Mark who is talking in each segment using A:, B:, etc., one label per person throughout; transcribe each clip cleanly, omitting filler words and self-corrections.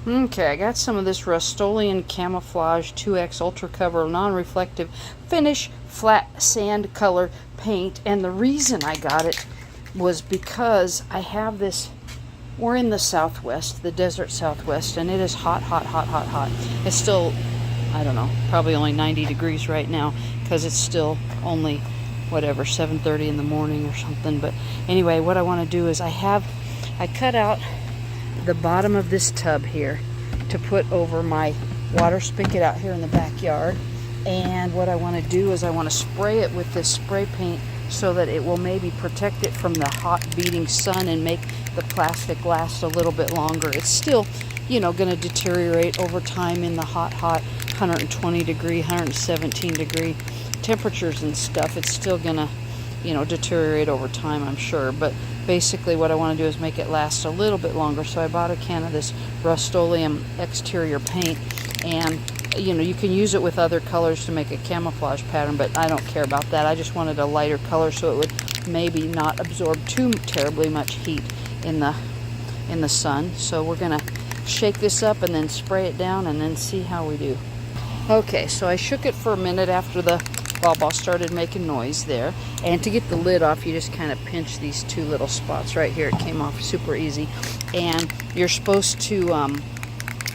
A: Okay, I got some of this Rust-Oleum Camouflage 2X Ultra Cover Non-Reflective Finish Flat Sand Color Paint. And the reason I got it was because I have this, we're in the Southwest, the desert Southwest, and it is hot, hot, hot, hot, hot. It's still, I don't know, probably only 90 degrees right now because it's still only, whatever, 7:30 in the morning or something. But anyway, what I want to do is I cut out the bottom of this tub here to put over my water spigot out here in the backyard. And what I want to do is I want to spray it with this spray paint so that it will maybe protect it from the hot beating sun and make the plastic last a little bit longer. It's still, you know, going to deteriorate over time in the hot 120 degree, 117 degree temperatures and stuff. It's still going to, you know, deteriorate over time, I'm sure. But basically what I want to do is make it last a little bit longer. So I bought a can of this Rust-Oleum exterior paint, and you know, you can use it with other colors to make a camouflage pattern, but I don't care about that. I just wanted a lighter color so it would maybe not absorb too terribly much heat in the sun. So we're gonna shake this up and then spray it down and then see how we do. Okay, so I shook it for a minute after the ball started making noise there. And to get the lid off, you just kind of pinch these two little spots right here. It came off super easy. And you're supposed to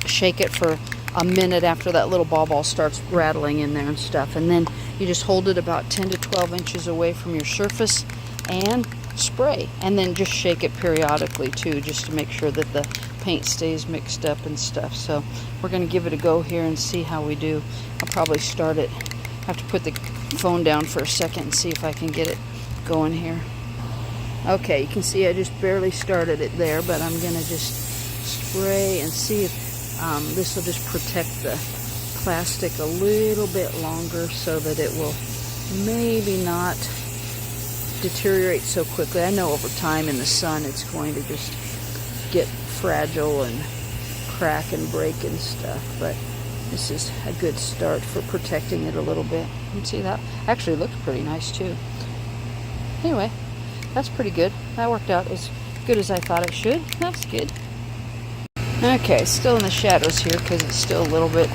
A: shake it for a minute after that little ball starts rattling in there and stuff. And then you just hold it about 10 to 12 inches away from your surface and spray. And then just shake it periodically too, just to make sure that the paint stays mixed up and stuff. So we're going to give it a go here and see how we do. I'll probably start it. I have to put the phone down for a second and see if I can get it going here. Okay, you can see I just barely started it there, but I'm going to just spray and see if this will just protect the plastic a little bit longer so that it will maybe not deteriorate so quickly. I know over time in the sun it's going to just get fragile and crack and break and stuff, but this is a good start for protecting it a little bit. You can see that actually looks pretty nice too. Anyway, that's pretty good. That worked out as good as I thought it should. That's good. Okay, still in the shadows here because it's still a little bit,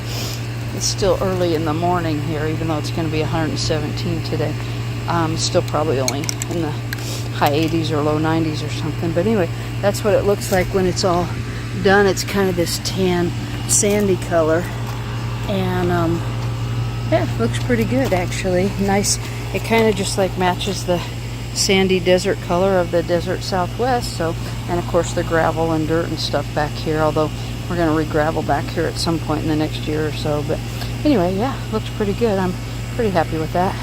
A: it's still early in the morning here, even though it's going to be 117 today. Still probably only in the high 80s or low 90s or something. But anyway, that's what it looks like when it's all done. It's kind of this tan, sandy color. And yeah, looks pretty good actually. Nice. It kind of just like matches the sandy desert color of the desert Southwest. So, and of course the gravel and dirt and stuff back here, although we're going to re-gravel back here at some point in the next year or so. But anyway, yeah, looks pretty good. I'm pretty happy with that.